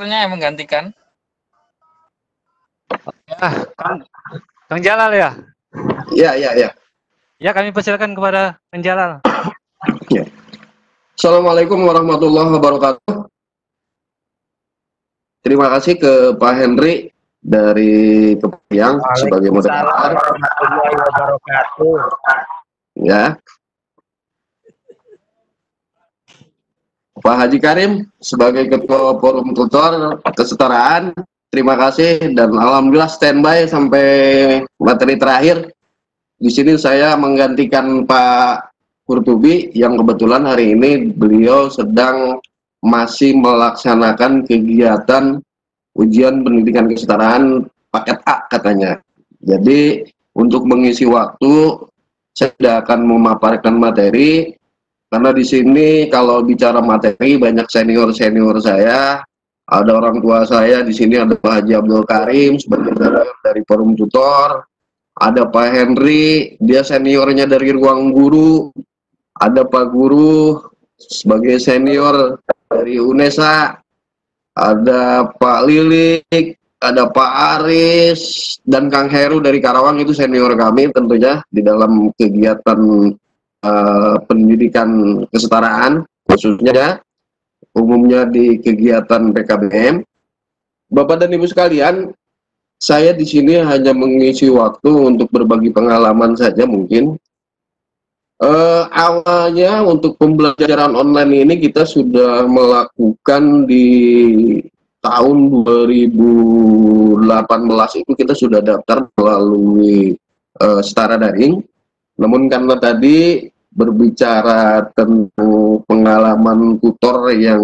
yang menggantikan. Ya, Kang Jalal ya? Ya. Ya, kami persilakan kepada Kang Jalal. Ya. Assalamualaikum warahmatullahi wabarakatuh. Terima kasih ke Pak Henry dari Kepiang sebagai moderator. Warahmatullahi wabarakatuh. Ya. Pak Haji Karim sebagai Ketua Forum Tutor Kesetaraan. Terima kasih dan alhamdulillah standby sampai materi terakhir. Di sini saya menggantikan Pak Kurtubi yang kebetulan hari ini beliau sedang masih melaksanakan kegiatan ujian pendidikan kesetaraan paket A katanya. Jadi untuk mengisi waktu saya tidak akan memaparkan materi karena di sini kalau bicara materi banyak senior saya. Ada orang tua saya di sini, ada Pak Haji Abdul Karim sebagai senior dari Forum Tutor, ada Pak Henry, dia seniornya dari Ruang Guru, ada Pak Guru sebagai senior dari UNESA, ada Pak Lilik, ada Pak Aris, dan Kang Heru dari Karawang, itu senior kami tentunya di dalam kegiatan pendidikan kesetaraan khususnya. Umumnya di kegiatan PKBM. Bapak dan Ibu sekalian, saya di sini hanya mengisi waktu untuk berbagi pengalaman saja mungkin. Awalnya untuk pembelajaran online ini kita sudah melakukan di tahun 2018 itu kita sudah daftar melalui Setara Daring. Namun karena tadi berbicara tentang pengalaman tutor yang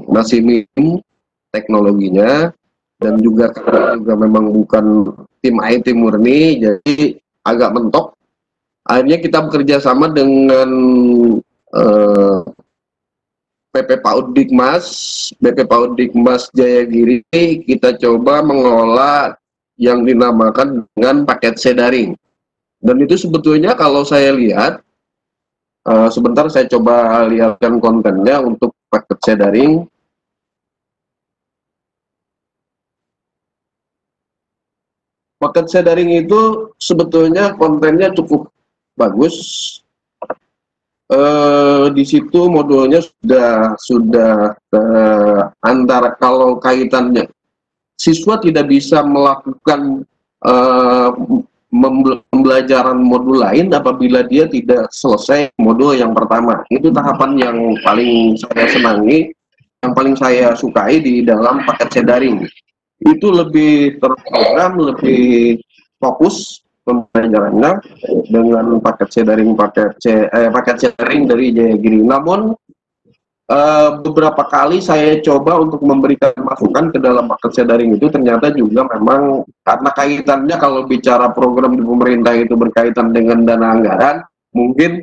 masih minim teknologinya dan juga memang bukan tim IT murni, jadi agak mentok. Akhirnya kita bekerja sama dengan BP PAUD Dikmas Jayagiri. Kita coba mengelola yang dinamakan dengan paket C daring. Dan itu sebetulnya kalau saya lihat, sebentar saya coba lihatkan kontennya untuk paket C daring. Paket C daring itu sebetulnya kontennya cukup bagus. Di situ modulnya sudah antara kalau kaitannya siswa tidak bisa melakukan pembelajaran modul lain apabila dia tidak selesai modul yang pertama. Itu tahapan yang paling saya senangi, yang paling saya sukai di dalam paket C daring. Itu lebih terprogram, lebih fokus pembelajarannya dengan paket C daring dari Jayagiri. Namun beberapa kali saya coba untuk memberikan masukan ke dalam paket C daring itu, ternyata juga memang karena kaitannya kalau bicara program di pemerintah itu berkaitan dengan dana anggaran, mungkin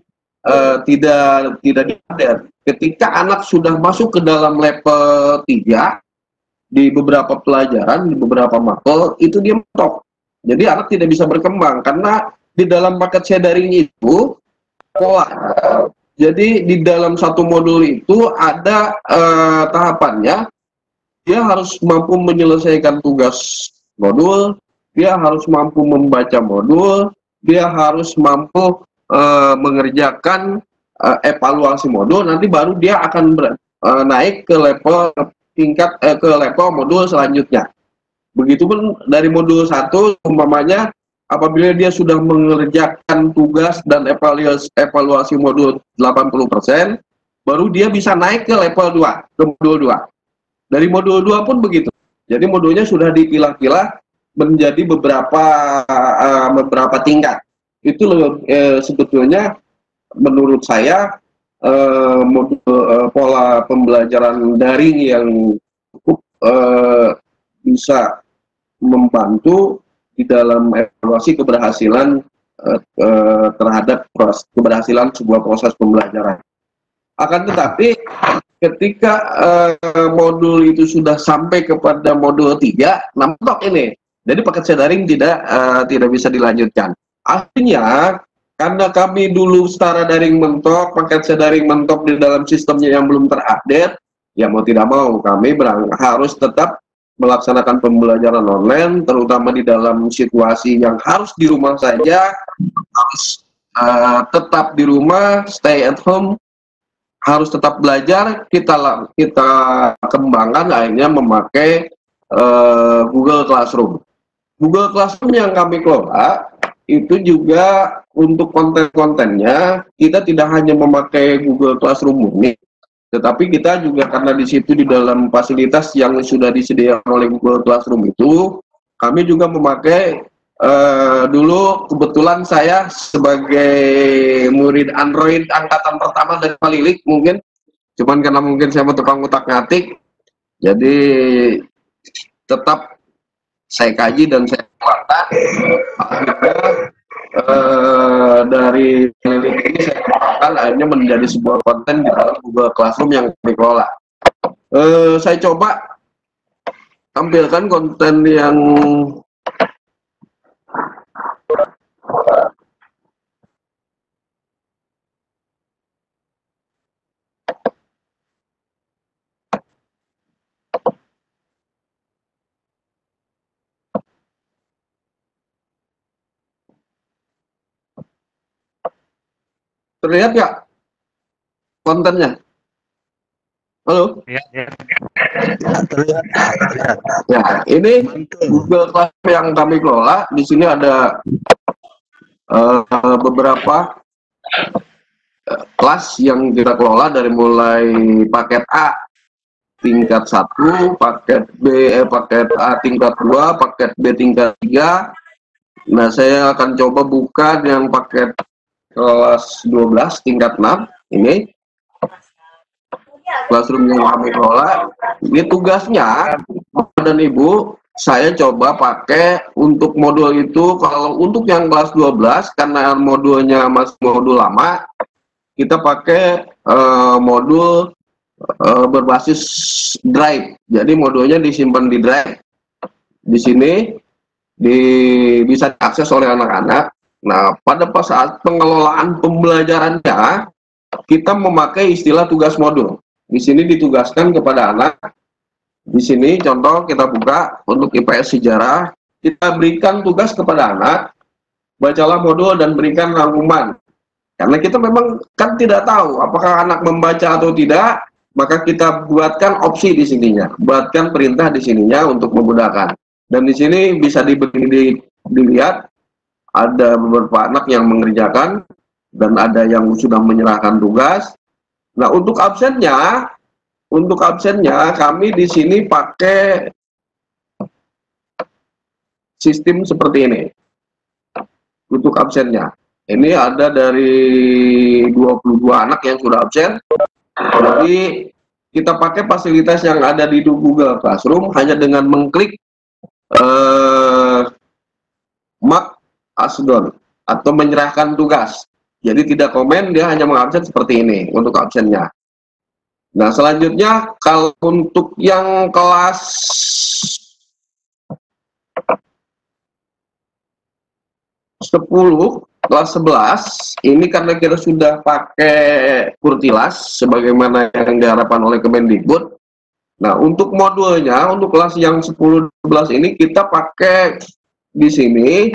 tidak diupdate. Ketika anak sudah masuk ke dalam level 3 di beberapa pelajaran, di beberapa matkul, itu dia mentok. Jadi anak tidak bisa berkembang karena di dalam paket C daring itu pola. Jadi di dalam satu modul itu ada tahapannya, dia harus mampu menyelesaikan tugas modul, dia harus mampu membaca modul, dia harus mampu mengerjakan evaluasi modul, nanti baru dia akan naik ke level ke level modul selanjutnya. Begitupun dari modul 1, umpamanya apabila dia sudah mengerjakan tugas dan evaluasi modul 80%, baru dia bisa naik ke level 2, ke modul 2. Dari modul 2 pun begitu. Jadi modulnya sudah dipilah-pilah menjadi beberapa tingkat. Itu sebetulnya menurut saya pola pembelajaran daring yang cukup bisa membantu di dalam evaluasi keberhasilan terhadap keberhasilan sebuah proses pembelajaran. Akan tetapi ketika modul itu sudah sampai kepada modul 3, mentok ini. Jadi paket C daring tidak bisa dilanjutkan. Artinya karena kami dulu Setara Daring mentok, paket C daring mentok di dalam sistemnya yang belum terupdate, Ya mau tidak mau kami harus tetap melaksanakan pembelajaran online, terutama di dalam situasi yang harus di rumah saja, harus tetap di rumah, stay at home, harus tetap belajar. Kita kembangkan akhirnya memakai Google Classroom. Google Classroom yang kami kelola itu juga untuk konten-kontennya kita tidak hanya memakai Google Classroom murni, tetapi kita juga karena di situ di dalam fasilitas yang sudah disediakan oleh Google Classroom itu, kami juga memakai dulu kebetulan saya sebagai murid Android angkatan pertama dari Palilik mungkin, cuman karena mungkin saya mau tukang utak-ngatik, jadi tetap saya kaji dan saya keluarkan. Dari Palilik ini saya kembangkan akhirnya menjadi sebuah konten di dalam Google Classroom yang kami kelola. Saya coba tampilkan konten yang terlihat nggak kontennya? Halo? Ya, ya. Terlihat. Ya, ini Google Classroom yang kami kelola. Di sini ada beberapa kelas yang kita kelola dari mulai paket A tingkat 1, paket B paket A tingkat 2, paket B tingkat 3. Nah, saya akan coba buka yang paket kelas 12 tingkat 6 ini. Classroom yang kami kelola. Ini tugasnya Bapak dan Ibu, saya coba pakai untuk modul itu. Kalau untuk yang kelas 12 karena modulnya masih modul lama, kita pakai modul berbasis drive. Jadi modulnya disimpan di drive. Di sini bisa diakses oleh anak-anak. Nah, pada saat pengelolaan pembelajarannya, kita memakai istilah tugas modul. Di sini ditugaskan kepada anak. Di sini contoh kita buka untuk IPS sejarah, kita berikan tugas kepada anak, bacalah modul dan berikan rangkuman. Karena kita memang kan tidak tahu apakah anak membaca atau tidak, maka kita buatkan opsi di sininya, buatkan perintah di sininya untuk memudahkan. Dan di sini bisa dilihat ada beberapa anak yang mengerjakan dan ada yang sudah menyerahkan tugas. Nah, untuk absennya kami di sini pakai sistem seperti ini. Untuk absennya, ini ada dari 22 anak yang sudah absen. Jadi kita pakai fasilitas yang ada di Google Classroom hanya dengan mengklik mark as done atau menyerahkan tugas. Jadi tidak komen, dia hanya mengabsen seperti ini untuk absennya. Nah, selanjutnya kalau untuk yang kelas 10, kelas 11, ini karena kita sudah pakai Kurtilas sebagaimana yang diharapkan oleh Kemendikbud. Nah, untuk modulnya, untuk kelas yang 10-12 ini kita pakai di sini.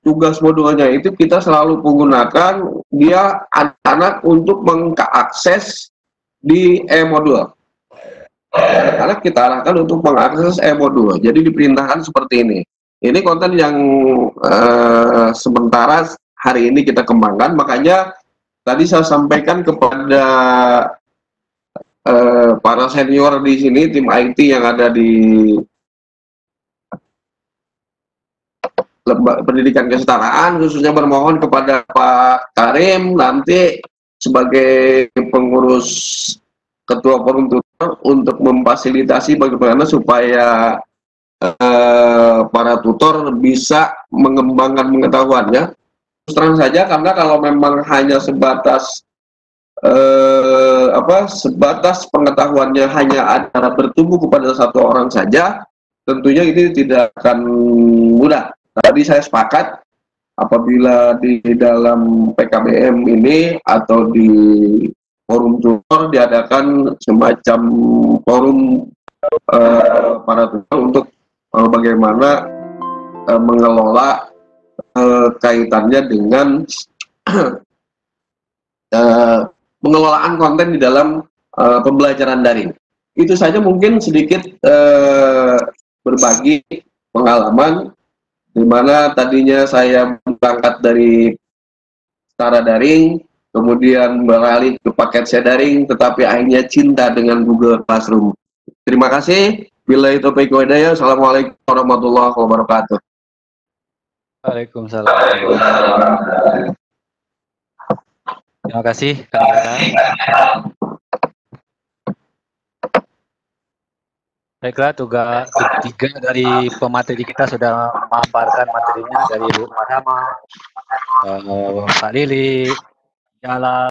Tugas modulnya itu kita selalu menggunakan dia anak-anak untuk mengakses di e-modul. Anak kita arahkan untuk mengakses e-modul. Jadi diperintahkan seperti ini. Ini konten yang sementara hari ini kita kembangkan. Makanya tadi saya sampaikan kepada para senior di sini, tim IT yang ada di Pendidikan Kesetaraan, khususnya bermohon kepada Pak Karim nanti sebagai pengurus ketua forum tutor untuk memfasilitasi bagaimana supaya para tutor bisa mengembangkan pengetahuannya. Terus terang saja, karena kalau memang hanya sebatas sebatas pengetahuannya hanya ada bertumbuh kepada satu orang saja, tentunya ini tidak akan mudah. Tadi saya sepakat apabila di dalam PKBM ini atau di forum tutor, diadakan semacam forum para tutor untuk bagaimana mengelola kaitannya dengan pengelolaan konten di dalam pembelajaran daring. Itu saja mungkin sedikit berbagi pengalaman di mana tadinya saya berangkat dari secara daring, kemudian beralih ke paket daring, tetapi akhirnya cinta dengan Google Classroom. Terima kasih. Billahi taufiq wal hidayah. Assalamualaikum warahmatullahi wabarakatuh. Waalaikumsalam. Terima kasih, Kang Jalal. Baiklah, tugas tiga dari pemateri kita sudah memaparkan materinya dari Bu Madama, Pak Lili, Jalal.